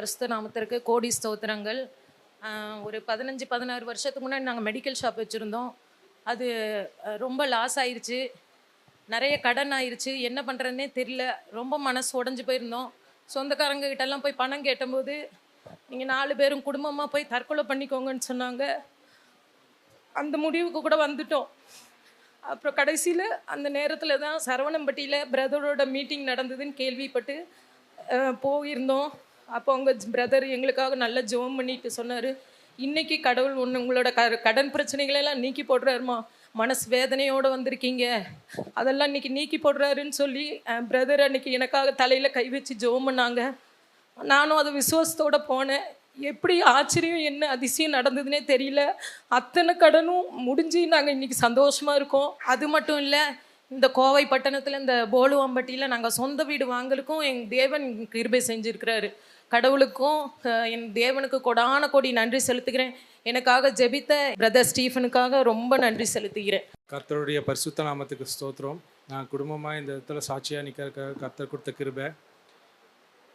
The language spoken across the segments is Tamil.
பரிசுத்த நாமத்திற்கு கோடி ஸ்தோத்திரங்கள். ஒரு 15-16 வருஷத்துக்கு முன்னாடி நாங்கள் மெடிக்கல் ஷாப் வச்சுருந்தோம். அது ரொம்ப லாஸ் ஆயிடுச்சு, நிறைய கடன் ஆயிடுச்சு. என்ன பண்ணுறதுனே தெரியல, ரொம்ப மனசு உடஞ்சி போயிருந்தோம். சொந்தக்காரங்க கிட்டெல்லாம் போய் பணம் கேட்டபோது நீங்கள் 4 பேரும் குடும்பமாக போய் தற்கொலை பண்ணிக்கோங்கன்னு சொன்னாங்க. அந்த முடிவுக்கு கூட வந்துட்டோம். அப்புறம் கடைசியில் அந்த நேரத்தில் தான் சரவணம்பட்டியில் பிரதரோட மீட்டிங் நடந்ததுன்னு கேள்விப்பட்டு போயிருந்தோம். அப்போ உங்கள் பிரதர் எங்களுக்காக நல்லா ஜெபம் பண்ணிட்டு சொன்னார், இன்றைக்கி கடவுள் ஒன்று உங்களோட கடன் பிரச்சனைகளெல்லாம் நீக்கி போடுறாருமா, மனசு வேதனையோடு வந்திருக்கீங்க, அதெல்லாம் இன்றைக்கி நீக்கி போடுறாருன்னு சொல்லி பிரதர் அன்றைக்கி எனக்காக தலையில் கை வச்சு ஜெபம் பண்ணாங்க. நானும் அதை விசுவாசத்தோடு போனேன். எப்படி ஆச்சரியம், என்ன அதிசயம் நடந்ததுன்னே தெரியல. அத்தனை கடனும் முடிஞ்சு நாங்கள் இன்றைக்கி சந்தோஷமாக இருக்கோம். அது மட்டும் இல்லை, இந்த கோவை பட்டணத்தில் இந்த போலுவாம்பட்டியில் நாங்கள் சொந்த வீடு வாங்கலுக்கும் எங்கள் தேவன் கிருபை செஞ்சுருக்கிறாரு. கடவுளுக்கும் என் தேவனுக்கு கொடான கோடி நன்றி செலுத்துகிறேன். எனக்காக ஜெபித்த பிரதர் ஸ்டீஃபனுக்காக ரொம்ப நன்றி செலுத்துகிறேன். கர்த்தருடைய பரிசுத்த நாமத்துக்கு ஸ்தோத்திரம். நான் குடும்பமாக இந்த இடத்துல சாட்சியாக நிற்க கர்த்தர் கொடுத்த கிருபை.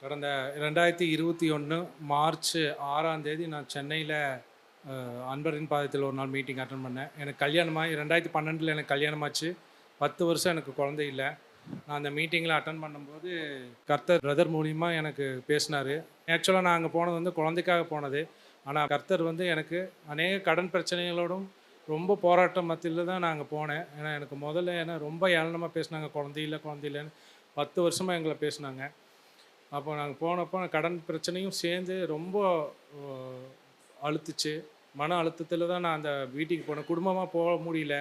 கடந்த 2021 மார்ச் 6 நான் சென்னையில் அன்பரின் பாதத்தில் ஒரு நாள் மீட்டிங் அட்டன் பண்ணேன். எனக்கு கல்யாணமாக 2012 எனக்கு கல்யாணமாச்சு. 10 வருஷம் எனக்கு குழந்தை இல்லை. நான் அந்த மீட்டிங்கில் அட்டன் பண்ணும்போது கர்த்தர் பிரதர் மூலிமா எனக்கு பேசினார். ஆக்சுவலாக நான் அங்கே போனது வந்து குழந்தைக்காக போனது. ஆனால் கர்த்தர் வந்து எனக்கு அநேக கடன் பிரச்சனைகளோடும் ரொம்ப போராட்டம் மத்தியில் தான் நான் அங்கே போனேன். ஏன்னா எனக்கு முதல்ல ரொம்ப ஏளனமாக பேசினாங்க, குழந்தையில்லைன்னு 10 வருஷமாக எங்களை பேசினாங்க. அப்போ நாங்கள் போனப்போ கடன் பிரச்சனையும் சேர்ந்து ரொம்ப அழுத்துச்சு. மன அழுத்தத்தில் தான் நான் அந்த வீட்டுக்கு போனேன். குடும்பமாக போக முடியல,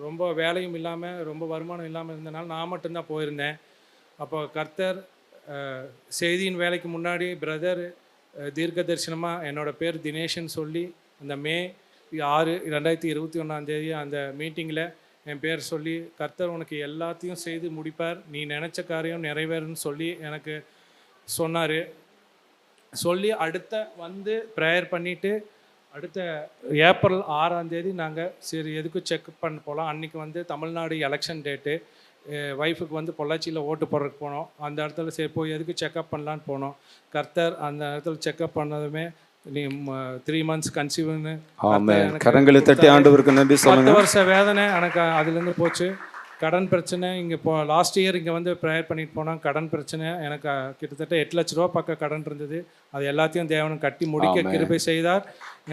ரொம்ப வேலையும் இல்லாமல் ரொம்ப வருமானம் இல்லாமல் இருந்தனால நான் மட்டும்தான் போயிருந்தேன். அப்போ கர்த்தர் செய்தியின் வேலைக்கு முன்னாடி பிரதர் தீர்க்க தரிசனமாக என்னோடய பேர் தினேஷன் சொல்லி அந்த மே 6, 2021 அந்த மீட்டிங்கில் என் பேர் சொல்லி, கர்த்தர் உனக்கு எல்லாத்தையும் செய்து முடிப்பார், நீ நினச்ச காரியம் நிறைவேறுன்னு சொல்லி எனக்கு சொன்னார். சொல்லி அடுத்த வந்து ப்ரேயர் பண்ணிவிட்டு அடுத்த ஏப்ரல் 6 நாங்கள் சரி எதுக்கும் செக்அப் பண்ண போகலாம். அன்றைக்கி வந்து தமிழ்நாடு எலெக்ஷன் டேட்டு, ஒய்ஃபுக்கு வந்து பொள்ளாச்சியில் ஓட்டு போடுறதுக்கு போனோம். அந்த இடத்துல சரி போய் எதுக்கு செக்அப் பண்ணலான்னு போனோம். கர்த்தர் அந்த இடத்துல செக்அப் பண்ணதுமே நீ 3 months கன்சீவ்னு கரங்களை தட்டி ஆண்டவருக்கு நன்றி சொல்லுங்க. 10 வருஷ வேதனை எனக்கு அதுலேருந்து போச்சு. கடன் பிரச்சனை இங்கே லாஸ்ட் இயர் இங்கே வந்து ப்ரேயர் பண்ணிட்டு போனோம். கடன் பிரச்சனை எனக்கு கிட்டத்தட்ட 8 லட்ச ரூபா பக்கம் கடன் இருந்தது. அது எல்லாத்தையும் தேவன் கட்டி முடிக்க கிருபை செய்தார்.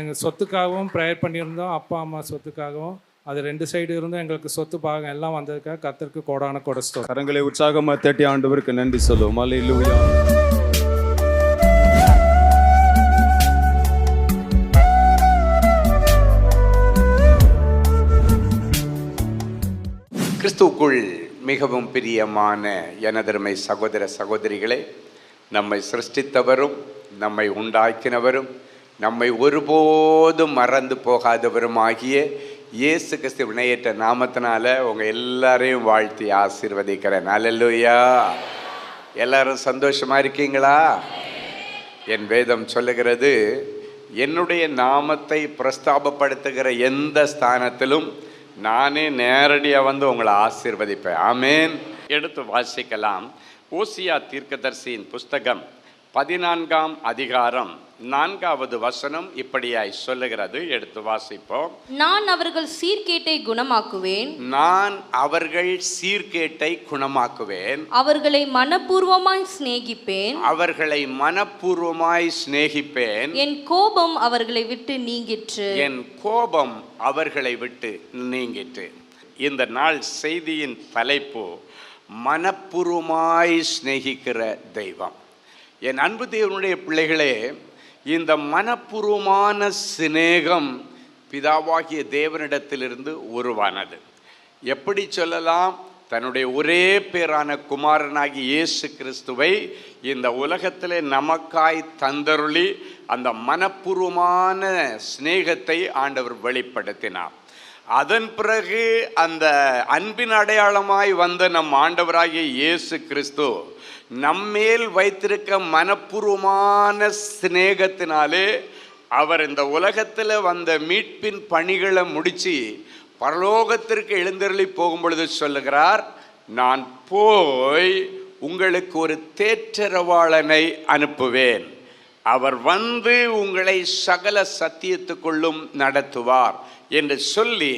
எங்கள் சொத்துக்காகவும் ப்ரேயர் பண்ணியிருந்தோம், அப்பா அம்மா சொத்துக்காகவும். அது 2 சைடு இருந்தும் எங்களுக்கு சொத்து பாகம் எல்லாம் வந்ததுக்காக கர்த்தருக்கு கோடான கொடஸ்தோம். கரங்களை உற்சாகமாக தட்டி ஆண்டவருக்கு நன்றி சொல்லுவோம். அல்லேலூயா. கிறிஸ்துவுக்குள் மிகவும் பிரியமான எனதருமை சகோதர சகோதரிகளே, நம்மை சிருஷ்டித்தவரும் நம்மை உண்டாக்கினவரும் நம்மை ஒருபோதும் மறந்து போகாதவருமாகிய இயேசு கிறிஸ்து வினையேற்ற நாமத்தினால உங்கள் எல்லாரையும் வாழ்த்தி ஆசீர்வதிக்கிறேன். அல்லேலூயா. எல்லாரும் சந்தோஷமாக இருக்கீங்களா? என் வேதம் சொல்லுகிறது, என்னுடைய நாமத்தை பிரஸ்தாபப்படுத்துகிற எந்த ஸ்தானத்திலும் நானே நேரடியாக வந்து உங்களை ஆசீர்வதிப்பேன். ஆமேன். எடுத்து வாசிக்கலாம். ஓசியா தீர்க்கதரிசியின் புஸ்தகம் 14ஆம் அதிகாரம் 4வது வசனம் இப்படியாய் சொல்லுகிறது. எடுத்து வாசிப்போம். நான் அவர்கள் சீர்கேட்டை குணமாக்குவேன், நான் அவர்கள் சீர்கேட்டை குணமாக்குவேன், அவர்களை மனப்பூர்வமாய் சிநேகிப்பேன், அவர்களை மனப்பூர்வமாய் சிநேகிப்பேன், என் கோபம் அவர்களை விட்டு நீங்கிற்று, என் கோபம் அவர்களை விட்டு நீங்கிற்று. இந்த நாள் செய்தியின் தலைப்பு மனப்பூர்வமாய் சிநேகிக்கிற தெய்வம். என் அன்பு தேவனுடைய பிள்ளைகளே, இந்த மனப்பூர்வமான சிநேகம் பிதாவாகிய தேவனிடத்திலிருந்து உருவானது. எப்படி சொல்லலாம்? தன்னுடைய ஒரே பேரான குமாரனாகிய இயேசு கிறிஸ்துவை இந்த உலகத்திலே நமக்காய் தந்தருளி அந்த மனப்பூர்வமான சிநேகத்தை ஆண்டவர் வெளிப்படுத்தினார். அதன் பிறகு அந்த அன்பின் அடையாளமாய் வந்த நம் ஆண்டவராகிய இயேசு கிறிஸ்து நம்மேல் வைத்திருக்க மனப்பூர்வமான சிநேகத்தினாலே அவர் இந்த உலகத்தில் வந்த மீட்பின் பணிகளை முடித்து பரலோகத்திற்கு எழுந்தருளி போகும் பொழுது சொல்லுகிறார், நான் போய் உங்களுக்கு ஒரு தேற்றரவாளனை அனுப்புவேன். அவர் வந்து உங்களை சகல சத்தியத்துக்குள்ளும் நடத்துவார் என்று சொல்லி,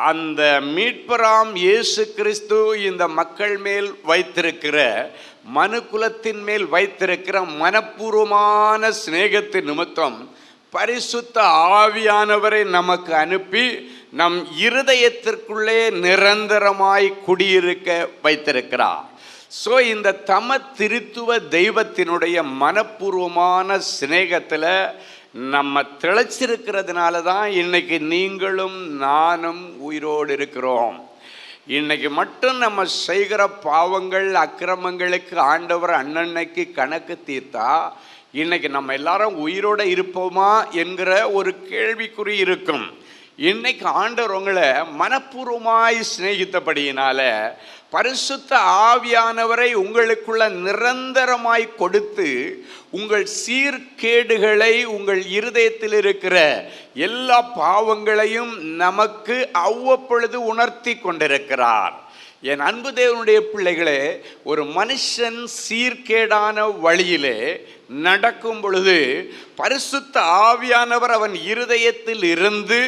அந்த மீட்பராம் இயேசு கிறிஸ்து இந்த மக்கள் மேல் வைத்திருக்கிற, மனுக்குலத்தின் மேல் வைத்திருக்கிற மனப்பூர்வமான சிநேகத்தின் நிமித்தம் பரிசுத்த ஆவியானவரை நமக்கு அனுப்பி நம் இருதயத்திற்குள்ளே நிரந்தரமாய் குடியிருக்க வைத்திருக்கிறார். ஸோ இந்த தம திருத்துவ தெய்வத்தினுடைய மனப்பூர்வமான சிநேகத்தில் நம்ம திளைச்சிருக்கிறதுனால தான் இன்னைக்கு நீங்களும் நானும் உயிரோடு இருக்கிறோம். இன்னைக்கு மட்டும் நம்ம செய்கிற பாவங்கள் அக்கிரமங்களுக்கு ஆண்டவர் அன்னன்னைக்கு கணக்கு தீர்த்தா இன்னைக்கு நம்ம எல்லாரும் உயிரோடு இருப்போமா என்கிற ஒரு கேள்விக்குறி இருக்கும். இன்னைக்கு ஆண்டவர் உங்களை மனப்பூர்வமாய் சிநேகித்தபடியினால பரிசுத்த ஆவியானவரை உங்களுக்குள்ள நிரந்தரமாய் கொடுத்து உங்கள் சீர்கேடுகளை, உங்கள் இருதயத்தில் இருக்கிற எல்லா பாவங்களையும் நமக்கு அவ்வப்பொழுது உணர்த்தி கொண்டிருக்கிறார். என் அன்பு தேவனுடைய பிள்ளைகளே, ஒரு மனுஷன் சீர்கேடான வழியிலே நடக்கும் பொழுது பரிசுத்த ஆவியானவர் அவன் இருதயத்தில் இருந்து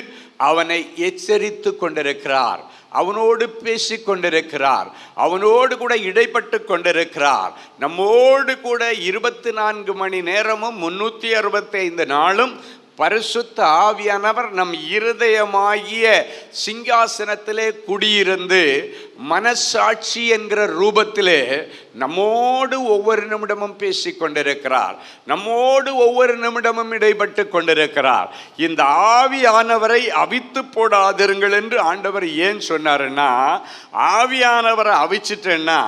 அவனை எச்சரித்து கொண்டிருக்கிறார், அவனோடு பேசி கொண்டிருக்கிறார், அவனோடு கூட இடைப்பட்டு கொண்டிருக்கிறார். நம்மோடு கூட 24 மணி நேரமும் 365 நாளும் பரிசுத்த ஆவியானவர் நம் இருதயமாகிய சிங்காசனத்திலே குடியிருந்து மனசாட்சி என்கிற ரூபத்திலே நம்மோடு ஒவ்வொரு நிமிடமும் பேசி கொண்டிருக்கிறார், நம்மோடு ஒவ்வொரு நிமிடமும் இடைப்பட்டு கொண்டிருக்கிறார். இந்த ஆவியானவரை அவித்து போடாதிருங்கள் என்று ஆண்டவர் ஏன் சொன்னாருன்னா, ஆவியானவரை அவிச்சிட்டேன்னா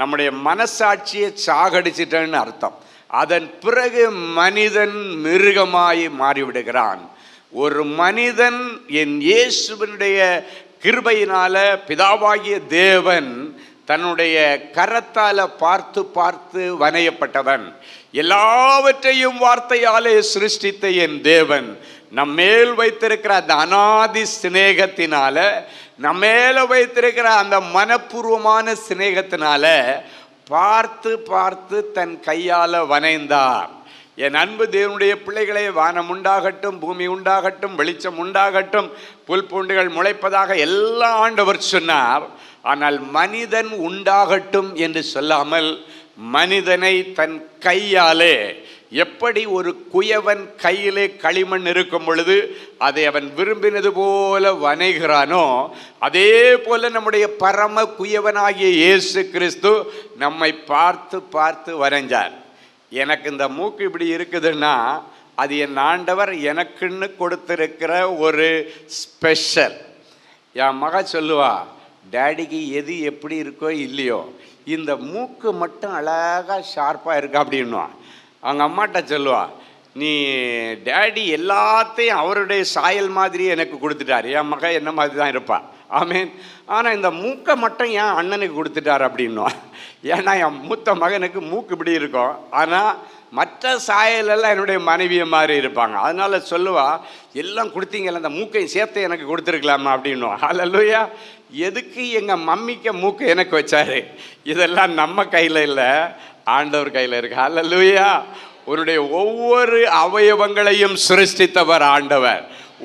நம்முடைய மனசாட்சியை சாகடிச்சிட்டேன்னு அர்த்தம். அதன் பிறகு மனிதன் மிருகமாய் மாறிவிடுகிறான். ஒரு மனிதன் என் இயேசுவினுடைய கிருபையினால பிதாவாகிய தேவன் தன்னுடைய கரத்தால பார்த்து பார்த்து வனையப்பட்டவன். எல்லாவற்றையும் வார்த்தையாலே சிருஷ்டித்த என் தேவன் நம்மேல் வைத்திருக்கிற அந்த அநாதி சிநேகத்தினால, நம்மேல வைத்திருக்கிற அந்த மனப்பூர்வமான சிநேகத்தினால பார்த்து பார்த்து தன் கையால் வனைந்தார். என் அன்பு தேவனுடைய பிள்ளைகளே, வானம் உண்டாகட்டும், பூமி உண்டாகட்டும், வெளிச்சம் உண்டாகட்டும், புல் பூண்டுகள் முளைப்பதாக எல்லாம் ஆண்டவர் சொன்னார். ஆனால் மனிதன் உண்டாகட்டும் என்று சொல்லாமல் மனிதனை தன் கையாலே, எப்படி ஒரு குயவன் கையிலே களிமண் இருக்கும் பொழுது அதை அவன் விரும்பினது போல வனைகிறானோ, அதே போல நம்முடைய பரம குயவனாகிய இயேசு கிறிஸ்து நம்மை பார்த்து பார்த்து வரைஞ்சார். எனக்கு இந்த மூக்கு இப்படி இருக்குதுன்னா அது என் ஆண்டவர் எனக்குன்னு கொடுத்திருக்கிற ஒரு ஸ்பெஷல். என் மக சொல்லுவா, டேடிக்கு எது எப்படி இருக்கோ இல்லையோ, இந்த மூக்கு மட்டும் அழகாக ஷார்ப்பாக இருக்கா அப்படின்னுவான். அவங்க அம்மாட்ட சொல்லுவா, நீ டேடி எல்லாத்தையும் அவருடைய சாயல் மாதிரி எனக்கு கொடுத்துட்டார், என் மக என்ன மாதிரி தான் இருப்பாள், ஆமேன். ஆனால் இந்த மூக்கை மட்டும் என் அண்ணனுக்கு கொடுத்துட்டார் அப்படின்னுவான். ஏன்னா என் மூத்த மகனுக்கு மூக்கு இப்படி இருக்கும், ஆனால் மற்ற சாயலெல்லாம் என்னுடைய மனைவியை மாதிரி இருப்பாங்க. அதனால சொல்லுவா, எல்லாம் கொடுத்தீங்கல்ல, அந்த மூக்கையும் சேர்த்து எனக்கு கொடுத்துருக்கலாமா அப்படின்னுவா. அல்லேலூயா. எதுக்கு எங்கள் மம்மிக்கு மூக்கு எனக்கு வச்சாரு? இதெல்லாம் நம்ம கையில் இல்லை, ஆண்டவர் கையில் இருக்கு. அல்லேலூயா. உன்னுடைய ஒவ்வொரு அவயவங்களையும் சிருஷ்டித்தவர் ஆண்டவர்.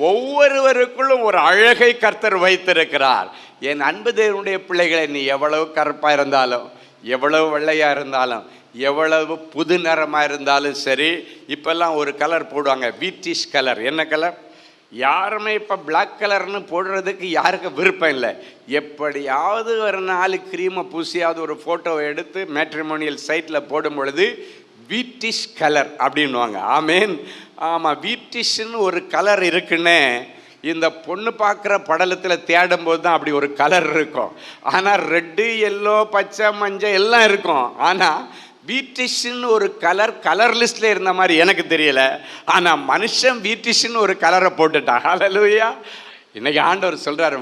ஒவ்வொருவருக்குள்ளும் ஒரு அழகை கர்த்தர் வைத்திருக்கிறார். என் அன்பு தேவனுடைய பிள்ளைகளை, நீ எவ்வளவு கருப்பாக இருந்தாலும், எவ்வளவு வெள்ளையாக இருந்தாலும், எவ்வளவு புது நிறமாக இருந்தாலும் சரி, இப்போல்லாம் ஒரு கலர் போடுவாங்க, வீட்டிஷ் கலர். என்ன கலர்? யாருமே இப்போ பிளாக் கலர்னு போடுறதுக்கு யாருக்கு விருப்பம் இல்லை. எப்படியாவது ஒரு 4 கிரீமை பூசியாவது ஒரு ஃபோட்டோவை எடுத்து மேட்ரிமோனியல் சைட்டில் போடும் பொழுது வீட்டிஷ் கலர் அப்படின்வாங்க. ஆமேன். ஆமாம், வீட்டிஷ்ன்னு ஒரு கலர் இருக்குன்னு இந்த பொண்ணு பார்க்குற படலத்தில் தேடும்போது தான் அப்படி ஒரு கலர் இருக்கும். ஆனால் ரெட்டு, எல்லோ, பச்சை, மஞ்சள் எல்லாம் இருக்கும். ஆனால் வீட்டிஷ்ன்னு ஒரு கலர் லிஸ்ட்டில் இருந்த மாதிரி எனக்கு தெரியல. ஆனால் மனுஷன் வீட்டிஷ்ன்னு ஒரு கலரை போட்டுட்டான். ஹல்லேலூயா. இன்னைக்கு ஆண்டவர் சொல்கிறாரு,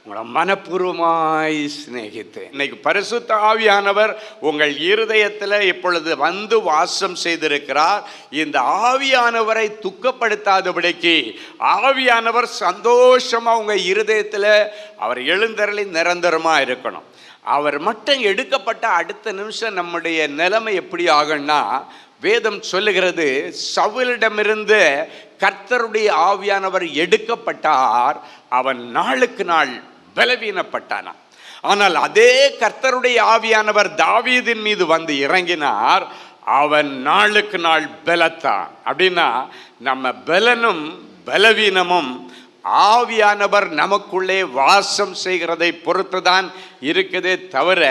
உங்களை மனப்பூர்வமாய் சிநேகித்து. இன்னைக்கு பரிசுத்த ஆவியானவர் உங்கள் இருதயத்தில் இப்பொழுது வந்து வாசம் செய்திருக்கிறார். இந்த ஆவியானவரை துக்கப்படுத்தாதபடிக்கு ஆவியானவர் சந்தோஷமா உங்க இருதயத்தில் அவர் எழுந்தருளி நிரந்தரமா இருக்கணும். அவர் மட்டும் எடுக்கப்பட்ட அடுத்த நிமிஷம் நம்முடைய நிலைமை எப்படி ஆகும்னா, வேதம் சொல்லுகிறது, சவுலிடமிருந்து கர்த்தருடைய ஆவியானவர் எடுக்கப்பட்டார், அவன் நாளுக்கு நாள் பலவீனப்பட்டானாம். ஆனால் அதே கர்த்தருடைய ஆவியானவர் தாவீதின் மீது வந்து இறங்கினார், அவன் நாளுக்கு நாள் பலத்தான். அப்படின்னா நம்ம பலனும் பலவீனமும் ஆவியானவர் நமக்குள்ளே வாசம் செய்கிறதை பொறுத்துதான் இருக்குதே தவிர,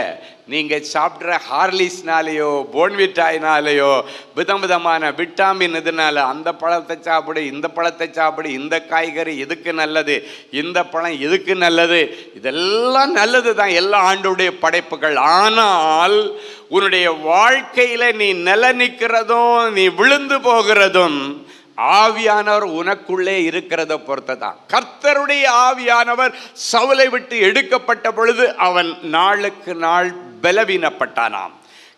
நீங்க சாப்பிட்ற ஹார்லிக்ஸ்னாலேயோ போன்விட்டாயினாலேயோ விதமான விட்டாமின் இதனால அந்த பழத்தை சாப்பிடு, இந்த பழத்தை சாப்பிடு, இந்த காய்கறி எதுக்கு நல்லது, இந்த பழம் எதுக்கு நல்லது, இதெல்லாம் நல்லது தான், எல்லா ஆண்டுடைய படைப்புகள். ஆனால் உன்னுடைய வாழ்க்கையில நீ நில நிற்கிறதும் நீ விழுந்து போகிறதும் ஆவியானவர் உனக்குள்ளே இருக்கிறத பொறுத்ததான். கர்த்தருடைய ஆவியானவர் சவுலை விட்டு எடுக்கப்பட்ட பொழுது அவன் நாளுக்கு நாள் பலவீனப்பட்டானாம்.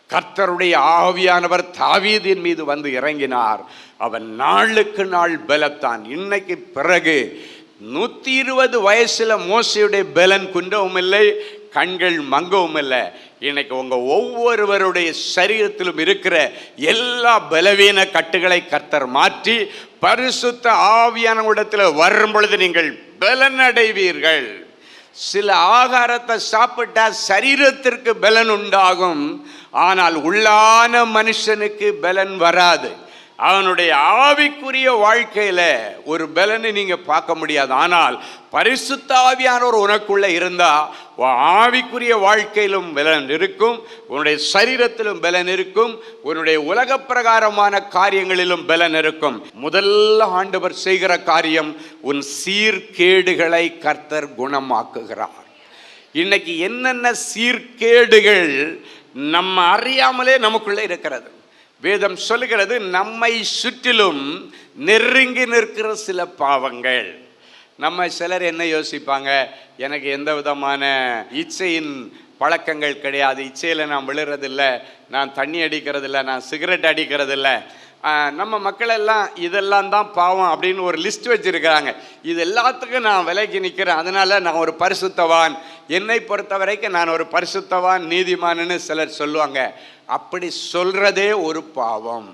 கர்த்தருடைய ஆவியானவர் தாவீதின் மீது வந்து இறங்கினார், அவன் நாளுக்கு நாள் பலத்தான். இன்னைக்கு பிறகு 120 வயசுல மோசையுடைய பலன் குன்றவும் இல்லை, கண்கள் மங்கவும் இல்லை. இன்னைக்கு உங்க ஒவ்வொருவருடைய சரீரத்திலும் இருக்கிற எல்லா பலவீன கட்டுகளை கர்த்தர் மாற்றி பரிசுத்த ஆவியானவரிடத்தில் வரும் பொழுது நீங்கள் பலன் அடைவீர்கள். சில ஆகாரத்தை சாப்பிட்டா சரீரத்திற்கு பலன் உண்டாகும், ஆனால் உள்ளான மனுஷனுக்கு பலன் வராது. அவனுடைய ஆவிக்குரிய வாழ்க்கையில ஒரு பலனை நீங்க பார்க்க முடியாது. ஆனால் பரிசுத்த ஆவியானவர் உனக்குள்ள இருந்தா ஆவிக்குரிய வாழ்க்கையிலும் பலன் இருக்கும், உன்னுடைய சரீரத்திலும் பலன் இருக்கும், உன்னுடைய உலக பிரகாரமான காரியங்களிலும் பலன் இருக்கும். முதல்ல ஆண்டவர் செய்கிற காரியம், உன் சீர்கேடுகளை கர்த்தர் குணமாக்குகிறார். இன்னைக்கு என்னென்ன சீர்கேடுகள் நம்ம அறியாமலே நமக்குள்ளே இருக்கிறது. வேதம் சொல்லுகிறது, நம்மை சுற்றிலும் நெருங்கி நிற்கிற சில பாவங்கள். நம்ம சிலர் என்ன யோசிப்பாங்க, எனக்கு எந்த விதமான இச்சையின் பழக்கங்கள் கிடையாது, இச்சையில் நான் விழுறதில்லை, நான் தண்ணி அடிக்கிறதில்லை, நான் சிகரெட் அடிக்கிறதில்லை. நம்ம மக்களெல்லாம் இதெல்லாம் தான் பாவம் அப்படின்னு ஒரு லிஸ்ட் வச்சுருக்கிறாங்க. இது எல்லாத்துக்கும் நான் விலைக்கு நிற்கிறேன், அதனால் நான் ஒரு பரிசுத்தவான், என்னை பொறுத்த வரைக்கும் நான் ஒரு பரிசுத்தவான் நீதிமான்னு சிலர் சொல்லுவாங்க. அப்படி சொல்கிறதே ஒரு பாவம்.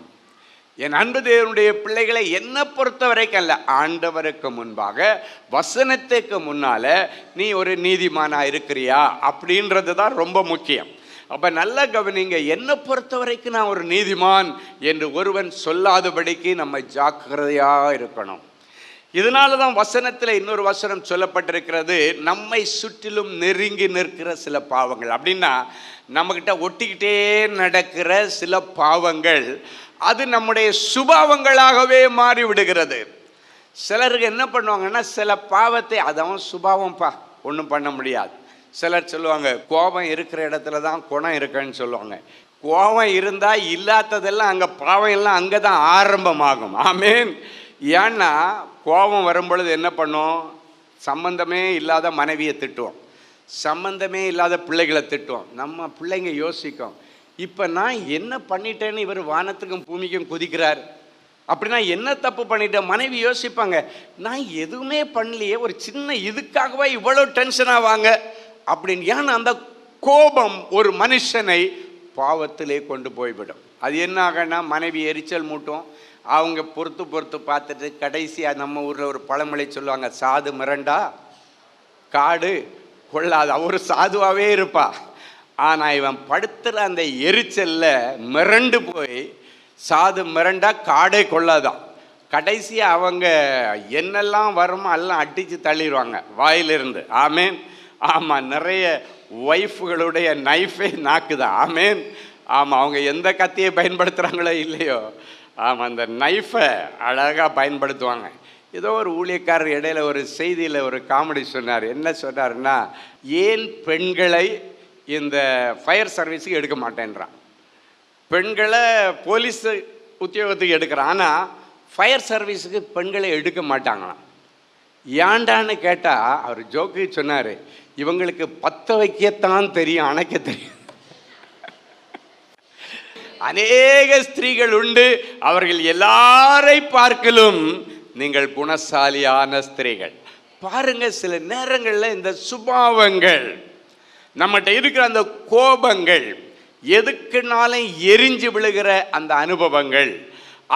என் அன்பு தேவனுடைய பிள்ளைகளை, என்னை பொறுத்த வரைக்கும் அல்ல, ஆண்டவருக்கு முன்பாக வசனத்துக்கு முன்னால் நீ ஒரு நீதிமானாக இருக்கிறியா அப்படின்றது தான் ரொம்ப முக்கியம். அப்போ நல்லா கவனிங்க, என்னை பொறுத்த வரைக்கும் நான் ஒரு நீதிமான் என்று ஒருவன் சொல்லாதபடிக்கு நம்ம ஜாக்கிரதையாக இருக்கணும். இதனால தான் வசனத்தில் இன்னொரு வசனம் சொல்லப்பட்டிருக்கிறது, நம்மை சுற்றிலும் நெருங்கி நிற்கிற சில பாவங்கள். அப்படின்னா நம்மக்கிட்ட ஒட்டிக்கிட்டே நடக்கிற சில பாவங்கள், அது நம்முடைய சுபாவங்களாகவே மாறி விடுகிறது. சிலருக்கு என்ன பண்ணுவாங்கன்னா, சில பாவத்தை அதவன் சுபாவம்ப்பா, ஒன்றும் பண்ண முடியாது. சிலர் சொல்லுவாங்க, கோபம் இருக்கிற இடத்துல தான் குணம் இருக்குன்னு சொல்லுவாங்க. கோபம் இருந்தால் இல்லாததெல்லாம் அங்கே பாவம் எல்லாம் அங்கே தான் ஆரம்பமாகும். ஆமேன். ஏன்னா கோபம் வரும்பொழுது என்ன பண்ணும், சம்பந்தமே இல்லாத மனைவியை திட்டுவோம், சம்பந்தமே இல்லாத பிள்ளைகளை திட்டுவோம். நம்ம பிள்ளைங்க யோசிக்கும், இப்போ நான் என்ன பண்ணிட்டேன்னு இவர் வானத்துக்கும் பூமிக்கும் குதிக்கிறார், அப்படின்னா என்ன தப்பு பண்ணிட்டேன். மனைவி யோசிப்பாங்க, நான் எதுவுமே பண்ணலையே, ஒரு சின்ன இதுக்காகவே இவ்வளோ டென்ஷன் ஆவாங்க அப்படின்னு. ஏன்னா அந்த கோபம் ஒரு மனுஷனை பாவத்திலே கொண்டு போய்விடும். அது என்ன ஆகனா, மனைவி எரிச்சல் மூட்டும், அவங்க பொறுத்து பார்த்துட்டு கடைசியாக நம்ம ஊரில் ஒரு பழமொழி சொல்லுவாங்க, சாது மிரண்டா காடு கொள்ளாது. அவர் சாதுவாகவே இருப்பா, ஆனால் இவன் படுத்துகிற அந்த எரிச்சலில் மிரண்டு போய் சாது மிரண்டா காடே கொள்ளாதான். கடைசியாக அவங்க என்னெல்லாம் வருமோ எல்லாம் அடித்து தள்ளிடுவாங்க வாயிலிருந்து. ஆமேன். ஆமாம், நிறைய ஒய்ஃபுகளுடைய நைஃபே நாக்கு தான். ஆமேன். ஆமாம், அவங்க எந்த கத்தியை பயன்படுத்துகிறாங்களோ இல்லையோ, ஆமாம், அந்த நைஃபை அழகாக பயன்படுத்துவாங்க. ஏதோ ஒரு ஊழியக்காரர் இடையில ஒரு செய்தியில் ஒரு காமெடி சொன்னார். என்ன சொன்னார்னா, ஏன் பெண்களை இந்த ஃபயர் சர்வீஸுக்கு எடுக்க மாட்டேன்றான். பெண்களை போலீஸ் உத்தியோகத்துக்கு எடுக்கிறான், ஆனால் ஃபயர் சர்வீஸுக்கு பெண்களை எடுக்க மாட்டாங்களாம். ஏண்டான்னு கேட்டால் அவர் ஜோக்கு சொன்னார், இவங்களுக்கு பற்ற வைக்கத்தான் தெரியும், அணைக்க தெரியும். அநேக ஸ்திரீகள் உண்டு, அவர்கள் எல்லாரை பார்க்கலும் நீங்கள் குணசாலியான ஸ்திரீகள். பாருங்க, சில நேரங்களில் இந்த சுபாவங்கள் நம்மகிட்ட இருக்கிற அந்த கோபங்கள், எதுக்குனாலும் எரிஞ்சு விழுகிற அந்த அனுபவங்கள்,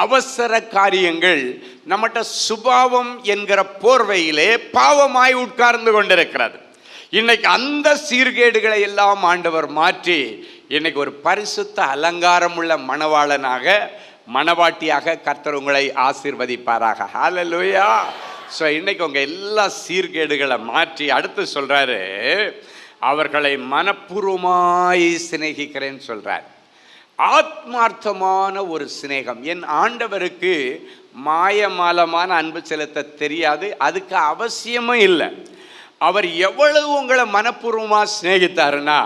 அவசர காரியங்கள் நம்மகிட்ட சுபாவம் என்கிற போர்வையிலே பாவமாய் உட்கார்ந்து கொண்டிருக்கிறது. இன்னைக்கு அந்த சீர்கேடுகளை எல்லாம் ஆண்டவர் மாற்றி இன்னைக்கு ஒரு பரிசுத்த அலங்காரம் உள்ள மணவாளனாக, மணவாட்டியாக கர்த்தர் உங்களை ஆசீர்வதிப்பாராக. ஹல்லேலூயா. ஸோ இன்னைக்கு உங்க எல்லா சீர்கேடுகளை மாற்றி அடுத்து சொல்றாரு, அவர்களை மனப்பூர்வமாய் சிநேகிக்கிறேன்னு சொல்றார். ஆத்மார்த்தமான ஒரு சிநேகம். என் ஆண்டவருக்கு மாயமாலமான அன்பு செலுத்த தெரியாது, அதுக்கு அவசியமும் இல்லை. அவர் எவ்வளவு உங்களை மனப்பூர்வமாக சிநேகித்தாருன்னா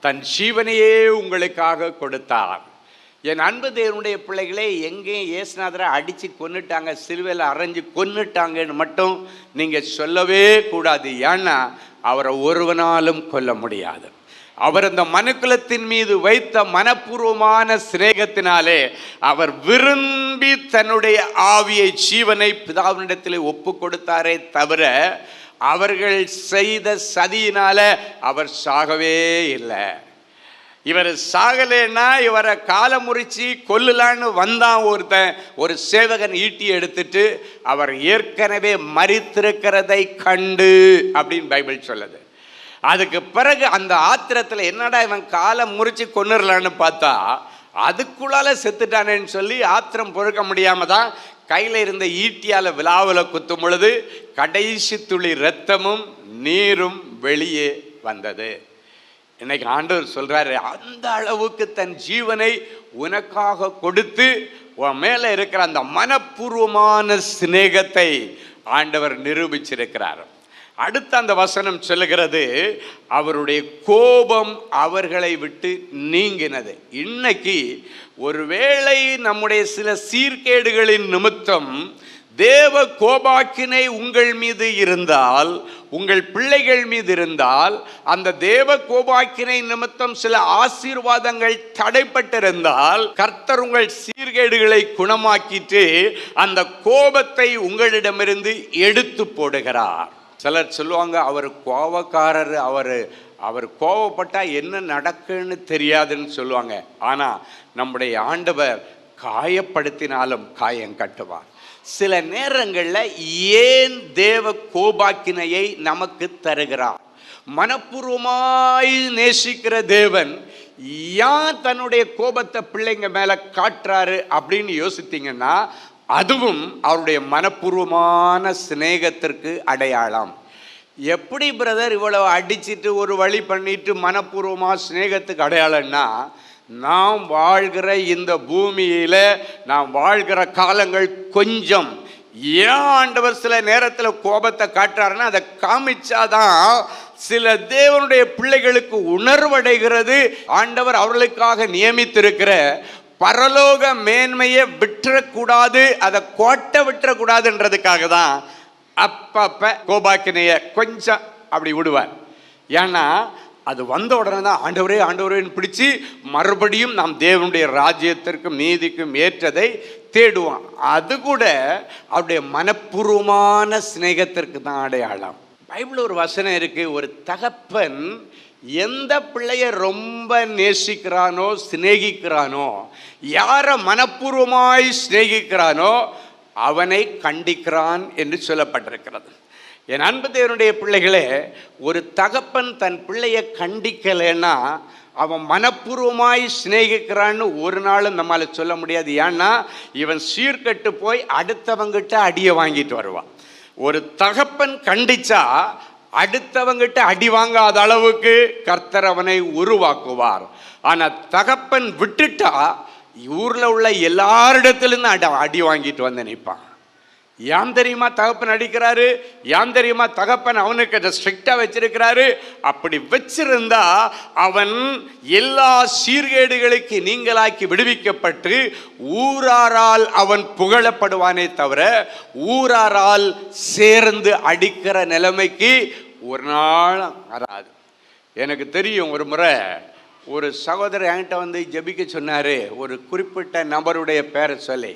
தன் ஜீவனையே உங்களுக்காக கொடுத்தார். என் அன்பு தேவனுடைய பிள்ளைகளே, எங்கேயும் இயேசுநாதரை அடித்து கொன்னுட்டாங்க, சிலுவையில் அரைஞ்சு கொன்னுட்டாங்கன்னு மட்டும் நீங்கள் சொல்லவே கூடாது. ஏன்னா அவரை ஒருவனாலும் கொல்ல முடியாது. அவர் அந்த மனுக்குலத்தின் மீது வைத்த மனப்பூர்வமான சிநேகத்தினாலே அவர் விரும்பி தன்னுடைய ஆவியை, ஜீவனை பிதாவினிடத்தில் ஒப்பு கொடுத்தாரே தவிர அவர்கள் செய்த சதியினால அவர் சாகவே இல்லை. இவர் சாகலைன்னா இவரை காலை முறிச்சு கொல்லலான்னு வந்தான் ஒருத்தன், ஒரு சேவகன் ஈட்டி எடுத்துட்டு, அவர் ஏற்கனவே மரித்திருக்கிறதை கண்டு அப்படின்னு பைபிள் சொல்லுது. அதுக்கு பிறகு அந்த ஆத்திரத்தில் என்னடா இவன் காலை முறிச்சு கொன்னுடலான்னு பார்த்தா அதுக்குள்ளால செத்துட்டானேன்னு சொல்லி ஆத்திரம் பொறுக்க முடியாம தான் கையில் இருந்த ஈட்டியால் விலாவில் குத்தும் பொழுது கடைசி துளி இரத்தமும் நீரும் வெளியே வந்தது. இன்னைக்கு ஆண்டவர் சொல்றாரு, அந்த அளவுக்கு தன் ஜீவனை உனக்காக கொடுத்து உன் மேல இருக்கிற அந்த மனப்பூர்வமான சிநேகத்தை ஆண்டவர் நிரூபிச்சிருக்கிறார். அடுத்த அந்த வசனம் சொல்லுகிறது, அவருடைய கோபம் அவர்களை விட்டு நீங்கினது. இன்னைக்கு ஒருவேளை நம்முடைய சில சீர்கேடுகளின் நிமித்தம் தேவ கோபாக்கினை உங்கள் மீது இருந்தால், உங்கள் பிள்ளைகள் மீது இருந்தால், அந்த தேவ கோபாக்கினை நிமித்தம் சில ஆசீர்வாதங்கள் தடைப்பட்டிருந்தால், கர்த்தர் உங்கள் சீர்கேடுகளை குணமாக்கிட்டு அந்த கோபத்தை உங்களிடமிருந்து எடுத்து போடுகிறார். சிலர் சொல்லுவாங்க, அவர் கோபக்காரர், அவர் கோபப்பட்டா என்ன நடக்குன்னு தெரியாதுன்னு சொல்லுவாங்க. ஆனால் நம்முடைய ஆண்டவர் காயப்படுத்தினாலும் காயம் கட்டுவார். சில நேரங்களில் ஏன் தேவ கோபாக்கினையை நமக்கு தருகிறார்? மனப்பூர்வமாய் நேசிக்கிற தேவன் ஏன் தன்னுடைய கோபத்தை பிள்ளைங்க மேலே காட்டுறாரு அப்படின்னு யோசித்தீங்கன்னா, அதுவும் அவருடைய மனப்பூர்வமான சிநேகத்திற்கு அடையாளம். எப்படி பிரதர் இவ்வளவு அடிச்சிட்டு ஒரு வழி பண்ணிட்டு மனப்பூர்வமாக சிநேகத்துக்கு அடையாளம்னா, நாம் வாழ்கிற இந்த பூமியில நாம் வாழ்கிற காலங்கள் கொஞ்சம். ஏன் ஆண்டவர் சில நேரத்தில் கோபத்தை காட்டுறாருன்னா, அதை காமிச்சாதான் சில தேவனுடைய பிள்ளைகளுக்கு உணர்வடைகிறது. ஆண்டவர் அவர்களுக்காக நியமித்திருக்கிற பரலோக மேன்மையை விட்டுறக்கூடாது, அதை கோட்டை விட்டுறக்கூடாதுன்றதுக்காக தான் அப்பப்ப கோபாக்கினைய கொஞ்சம் அப்படி விடுவார். ஏன்னா அது வந்த உடனே தான் ஆண்டவரே ஆண்டவரேன்னு பிடிச்சி மறுபடியும் நாம் தேவனுடைய ராஜ்யத்திற்கும் நீதிக்கும் ஏற்றதை தேடுவோம். அது கூட அவருடைய மனப்பூர்வமான சிநேகத்திற்கு தான் அடையாளம். பைபிள் ஒரு வசனம் இருக்கு, ஒரு தகப்பன் எந்த பிள்ளைய ரொம்ப நேசிக்கிறானோ சிநேகிக்கிறானோ, யாரை மனப்பூர்வமாய் சிநேகிக்கிறானோ அவனை கண்டிக்கிறான் என்று சொல்லப்பட்டிருக்கிறது. என் அன்பு தேவனுடைய பிள்ளைகளே, ஒரு தகப்பன் தன் பிள்ளையை கண்டிக்கலைன்னா அவன் மனப்பூர்வமாய் சிநேகிக்கிறான்னு ஒரு நாளும் நம்மளால சொல்ல முடியாது. ஏன்னா இவன் சீர்கட்டு போய் அடுத்தவங்கிட்ட அடியை வாங்கிட்டு வருவான். ஒரு தகப்பன் கண்டிச்சா அடுத்தவங்கிட்ட அடி வாங்காத அளவுக்கு கர்த்தர் அவனை உருவாக்குவார். ஆனால் தகப்பன் விட்டுட்டா ஊரில் உள்ள எல்லாரிடத்துலேருந்து அடி வாங்கிட்டு வந்து நிற்பான். யாம் தெரியுமா தகப்பன் அடிக்கிறாரு, யாம் தெரியுமா தகப்பன் அவனுக்கு அதை ஸ்ட்ரிக்டா வச்சிருக்கிறாரு. அப்படி வச்சிருந்தா அவன் எல்லா சீர்கேடுகளுக்கு நீங்களாக்கி விடுவிக்கப்பட்டு ஊராரால் அவன் புகழப்படுவானே தவிர ஊராரால் சேர்ந்து அடிக்கிற நிலைமைக்கு ஒரு நாள் வராது. எனக்கு தெரியும், ஒரு முறை ஒரு சகோதரர் என்கிட்ட வந்து ஜெபிக்க சொன்னார். ஒரு குறிப்பிட்ட நபருடைய பேரை சொல்லி,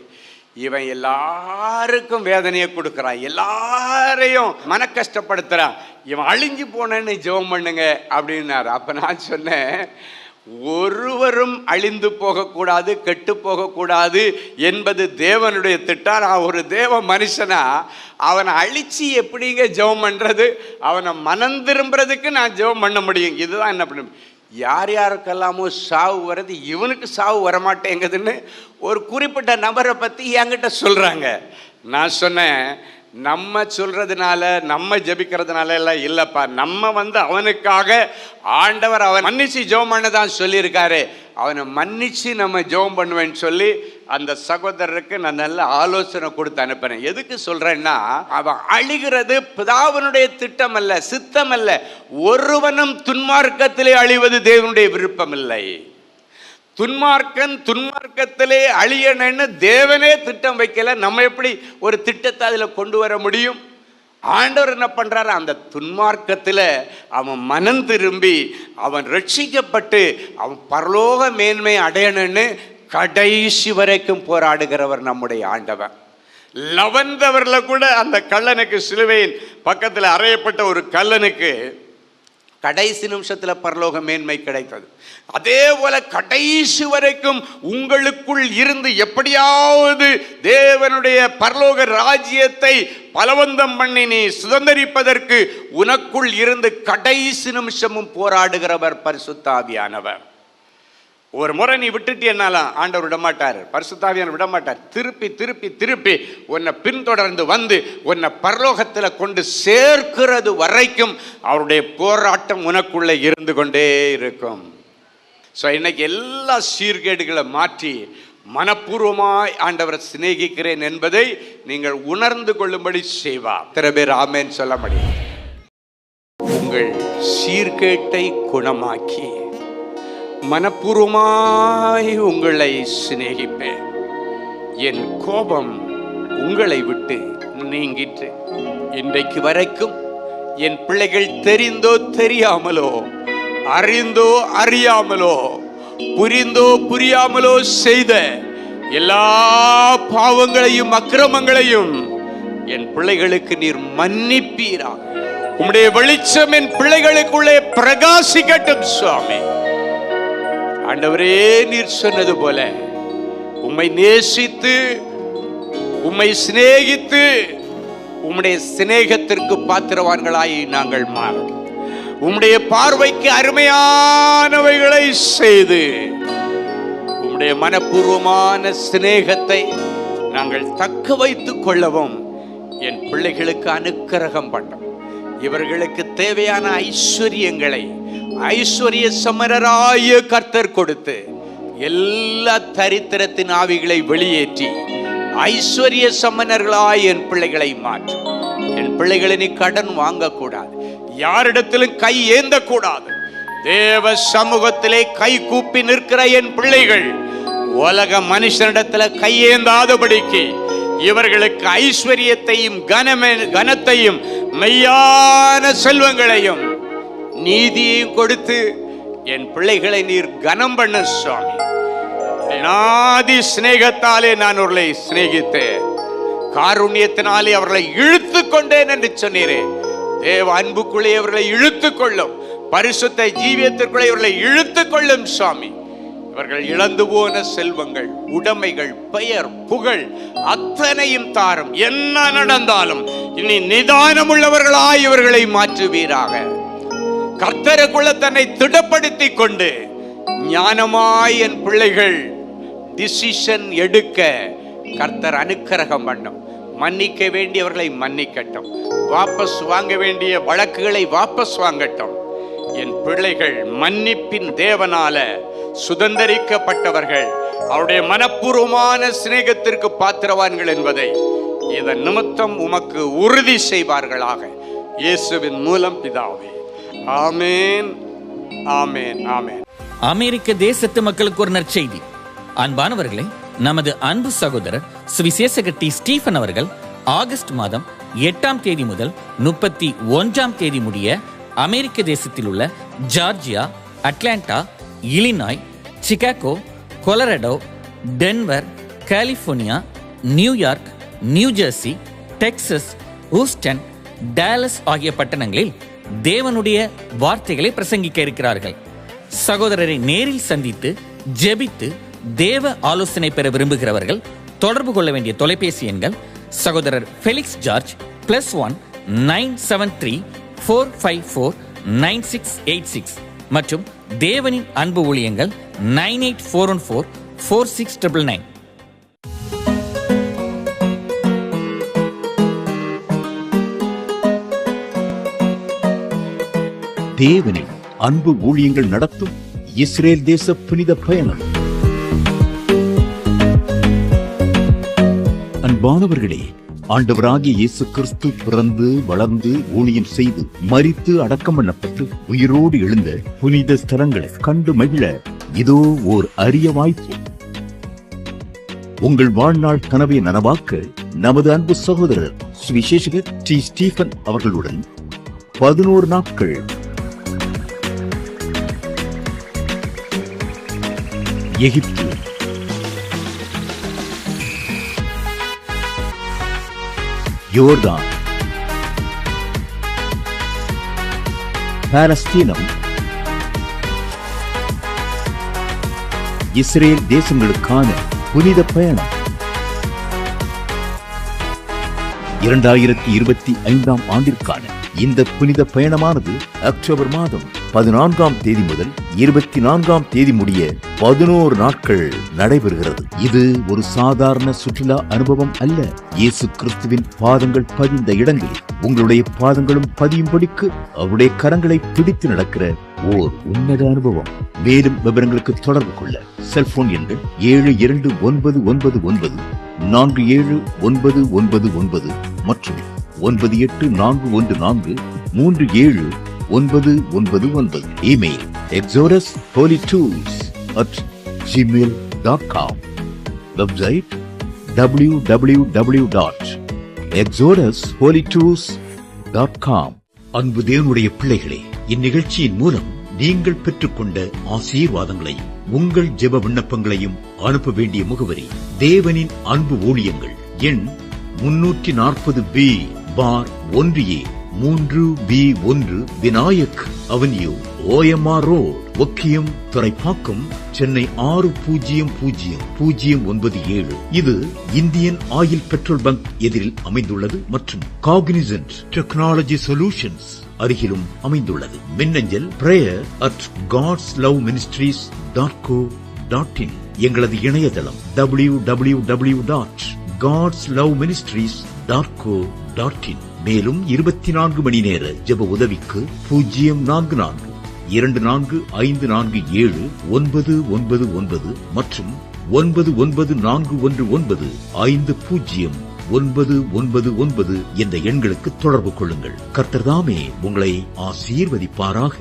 இவன் எல்லாருக்கும் வேதனையை கொடுக்குறான், எல்லாரையும் மன கஷ்டப்படுத்துறான், இவன் அழிஞ்சு போனேன்னு ஜெபம் பண்ணுங்க அப்படின்னாரு. அப்போ நான் சொன்னேன், ஒருவரும் அழிந்து போகக்கூடாது, கெட்டு போகக்கூடாது என்பது தேவனுடைய திட்டம். நான் ஒரு தேவ மனுஷனா அவனை அழிச்சு எப்படிங்க ஜெபம் பண்ணுறது? அவனை மனம் திரும்புறதுக்கு நான் ஜெபம் பண்ண முடியும். இதுதான் என்ன பண்ண. யார் யாருக்கெல்லாமோ சாவு வருது, இவனுக்கு சாவு வரமாட்டேங்குதுன்னு ஒரு குறிப்பிட்ட நபரை பற்றி என்கிட்ட சொல்கிறாங்க. நான் சொன்னேன், நம்ம சொல்றதுனால நம்ம ஜெபிக்கிறதுனால எல்லாம் இல்லைப்பா. நம்ம வந்து அவனுக்காக ஆண்டவர் அவன் மன்னிச்சு ஜெபம் பண்ணதான் சொல்லியிருக்காரு. அவனை மன்னிச்சு நம்ம ஜெபம் பண்ணுவேன்னு சொல்லி அந்த சகோதரருக்கு நான் நல்ல ஆலோசனை கொடுத்து அனுப்பினேன். எதுக்கு சொல்றேன்னா, அவன் அழிகிறது பிதாவினுடைய திட்டம் அல்ல, சித்தம் அல்ல. ஒருவனும் துன்மார்க்கத்திலே அழிவது தேவனுடைய விருப்பம் இல்லை. துன்மார்க்கன் துன்மார்க்கத்திலே அழியணும்னு தேவனே திட்டம் வைக்கல. நம்ம எப்படி ஒரு திட்டத்தை அதில் கொண்டு வர முடியும்? ஆண்டவர் என்ன பண்றாரு, அந்த துன்மார்க்கத்தில் அவன் மனம் திரும்பி அவன் ரட்சிக்கப்பட்டு அவன் பரலோக மேன்மை அடையணும்னு கடைசி வரைக்கும் போராடுகிறவர் நம்முடைய ஆண்டவர். 11th ஹவரில் கூட அந்த கள்ளனுக்கு, சிலுவையின் பக்கத்தில் அறையப்பட்ட ஒரு கள்ளனுக்கு கடைசி நிமிஷத்தில் பரலோக மேன்மை கிடைத்தது. அதே போல கடைசி வரைக்கும் உங்களுக்குள் இருந்து எப்படியாவது தேவனுடைய பரலோக ராஜ்யத்தை பலவந்தம் பண்ணி நீ சுதந்தரிப்பதற்கு உனக்குள் இருந்து கடைசி நிமிஷமும் போராடுகிறவர் பரிசுத்த ஆவியானவர். ஒரு முறை நீ விட்டுட்டேன்னாலும் ஆண்டவர் விடமாட்டார், பரிசுத்த ஆவியானவர் விடமாட்டார். திருப்பி திருப்பி திருப்பி உன்னை பின்தொடர்ந்து வந்து உன்னை பரலோகத்தில் கொண்டு சேர்க்கிறது வரைக்கும் அவருடைய போராட்டம் உனக்குள்ளே இருந்து கொண்டே இருக்கும். ஸோ இன்னைக்கு எல்லா சீர்கேடுகளை மாற்றி மனப்பூர்வமாய் ஆண்டவரை சிநேகிக்கிறேன் என்பதை நீங்கள் உணர்ந்து கொள்ளும்படி செய்வார். திரு பேர் ஆமேன் சொல்ல முடியும். உங்கள் சீர்கேட்டை குணமாக்கி மனப்பூர்வமாய் உங்களை சிநேகிப்பேன். என் கோபம் உங்களை விட்டு நீங்கிற்று. இன்றைக்கு வரைக்கும் என் பிள்ளைகள் தெரிந்தோ தெரியாமலோ, அறிந்தோ அறியாமலோ, புரிந்தோ புரியாமலோ செய்த எல்லா பாவங்களையும் அக்கிரமங்களையும் என் பிள்ளைகளுக்கு நீர் மன்னிப்பீராக. உம்முடைய வெளிச்சம் என் பிள்ளைகளுக்குள்ளே பிரகாசிக்கட்டும் சுவாமி. ஆண்டவரே, நீர் சொன்னது போல உம்மை நேசித்து உம்மை சிநேகித்து உம்முடைய சிநேகத்திற்கு பாத்திரவான்களாய் நாங்கள் மாறும். உம்முடைய பார்வைக்கு அருமையானவைகளை செய்து உம்முடைய மனப்பூர்வமான சிநேகத்தை நாங்கள் தக்க வைத்துக் கொள்ளவும் என் பிள்ளைகளுக்கு அனுக்கிரகம் பண்ணோம். இவர்களுக்கு தேவையான ஐஸ்வர்யங்களை ஐஸ்வர்ய சமரராய கர்த்தர் கொடுத்து எல்லா தரித்திரத்தின் ஆவிகளை வெளியேற்றி ஐஸ்வர்ய சமணர்களாய் என் பிள்ளைகளை மாற்றும். என் பிள்ளைகளை நீ கடன் வாங்கக்கூடாது, யாரிடத்திலும் கை ஏந்தக்கூடாது. தேவ சமூகத்திலே கை கூப்பி நிற்கிற என் பிள்ளைகள் உலக மனுஷனிடத்தில் கையேந்தாதபடிக்கு இவர்களுக்கு ஐஸ்வர்யத்தையும் கனத்தையும் மெய்யான செல்வங்களையும் நீதியையும் கொடுத்து என் பிள்ளைகளை நீர் கனம் பண்ண சுவாமி. நாதி சிநேகத்தாலே நான் அவர்களை சிநேகித்தேன், காருண்யத்தினாலே அவர்களை இழுத்து கொண்டேன் என்று சொன்னீரே. தேவ அன்புக்குள்ளே அவர்களை இழுத்து கொள்ளும், பரிசுத்த ஜீவியத்திற்குள்ளே இவர்களை இழுத்து கொள்ளும் சுவாமி. இவர்கள் இழந்து போன செல்வங்கள், உடைமைகள், பெயர், புகழ் அத்தனையும் தாரும். என்ன நடந்தாலும் இனி நிதானம் உள்ளவர்களாய் இவர்களை மாற்றுவீராக. கர்த்தருக்குள்ள தன்னை திடப்படுத்தி கொண்டு ஞானமாய் என் பிள்ளைகள் டிசிஷன் எடுக்க கர்த்தர் அனுக்கிரகம் பண்ணும். மன்னிக்க வேண்டியவர்களை மன்னிக்கட்டும், வாபஸ் வாங்க வேண்டிய வழக்குகளை வாபஸ் வாங்கட்டும். என் பிள்ளைகள் மன்னிப்பின் தேவனால சுதந்தரிக்கப்பட்டவர்கள், அவருடைய மனப்பூர்வமான சிநேகத்திற்கு பாத்திரவான்கள் என்பதை இதன் நிமித்தம் உமக்கு உறுதி செய்வார்களாக. இயேசுவின் மூலம் பிதாவே. ஆமேன், ஆமேன், ஆமேன். அமெரிக்க தேசத்து மக்களுக்கு ஒரு நற்செய்தி. அன்பானவர்களே, நமது அன்பு சகோதரர் சுவிசேஷகர் டி. ஸ்டீபன் அவர்கள் ஆகஸ்ட் மாதம் 8ஆம் தேதி முதல் 31ஆம் தேதி முடிய அமெரிக்க தேசத்தில் உள்ள Georgia, Atlanta, Illinois, Chicago, Colorado, Denver, California, New York, New Jersey, Texas, Houston, Dallas ஆகிய பட்டணங்களில் தேவனுடைய வார்த்தைகளை பிரசங்கிக்க இருக்கிறார்கள். சகோதரரை நேரில் சந்தித்து ஜெபித்து தேவ ஆலோசனை பெற விரும்புகிறவர்கள் தொடர்பு கொள்ள வேண்டிய தொலைபேசி எண்கள் சகோதரர் ஃபெலிக்ஸ் ஜார்ஜ் +1 973 454 9686 மற்றும் தேவனின் அன்பு ஊழியங்கள் 98414 4699. தேவனின் அன்பு ஊழியங்கள் நடத்தும் இஸ்ரேல் தேச புனித பயணம். அன்பானவர்களே, ஆண்டவராகிய இயேசு கிறிஸ்து பிறந்து வளர்ந்து ஊழியம் செய்து மரித்து அடக்கம் பண்ணப்பட்டு உயிரோடு எழுந்த புனித ஸ்தலங்களை கண்டு மகிழ இதோ ஓர் அரிய வாய்ப்பு. உங்கள் வாழ்நாள் கனவை நனவாக்க நமது அன்பு சகோதரர் சுவிசேஷகர் டி. ஸ்டீபன் அவர்களுடன் 11 நாட்கள் எகிப்து, யோர்தான், பாலஸ்தீனம், இஸ்ரேல் தேசங்களுக்கான புனித பயணம். 2025ஆம் ஆண்டிற்கான இந்த புனித பயணமானது அக்டோபர் மாதம் 14ஆம் தேதி முதல் 24ஆம் தேதி முடிய 11 நாட்கள் நடைபெறுகிறது. இது ஒரு சாதாரண சுற்றுலா அனுபவம் அல்ல. இயேசு கிறிஸ்துவின் பாதங்கள் பதிந்த இடங்களில் உங்களுடைய பாதங்களும் பதியும்படிக்கு அவருடைய கரங்களை பிடித்து நடக்கிற ஓர் உன்னத அனுபவம். மேலும் விவரங்களுக்கு தொடர்பு கொள்ள செல்போன் எண்கள் 7299 47999 மற்றும் 9841437999. Email exodusholytours@gmail.com. Website www.exodusholytours.com. அன்பு தேவனுடைய பிள்ளைகளே, இந்நிகழ்ச்சியின் மூலம் நீங்கள் பெற்றுக்கொண்ட ஆசீர்வாதங்களையும் உங்கள் ஜெப விண்ணப்பங்களையும் அனுப்ப வேண்டிய முகவரி தேவனின் அன்பு ஊழியங்கள், எண் 340B பார் 1A 3B1 Vinayak avenue, OMR road, Okkiyam, Thoraipakkam, Chennai 600097. இது இந்தியன் ஆயில் பெட்ரோல் பங்க் எதிரில் அமைந்துள்ளது மற்றும் காக்னிசன்ட் டெக்னாலஜி சொல்யூஷன்ஸ் அருகிலும் அமைந்துள்ளது. மின்னஞ்சல் prayer@godsloveministries.co.in. எங்களது இணையதளம் www.godsloveministries.co.in. மேலும் 24 மணி நேர ஜெப உதவிக்கு 04454479999 மற்றும் 9941950999 என்ற எண்களுக்கு தொடர்பு கொள்ளுங்கள். கர்த்தர் தாமே உங்களை ஆசீர்வதிப்பாராக.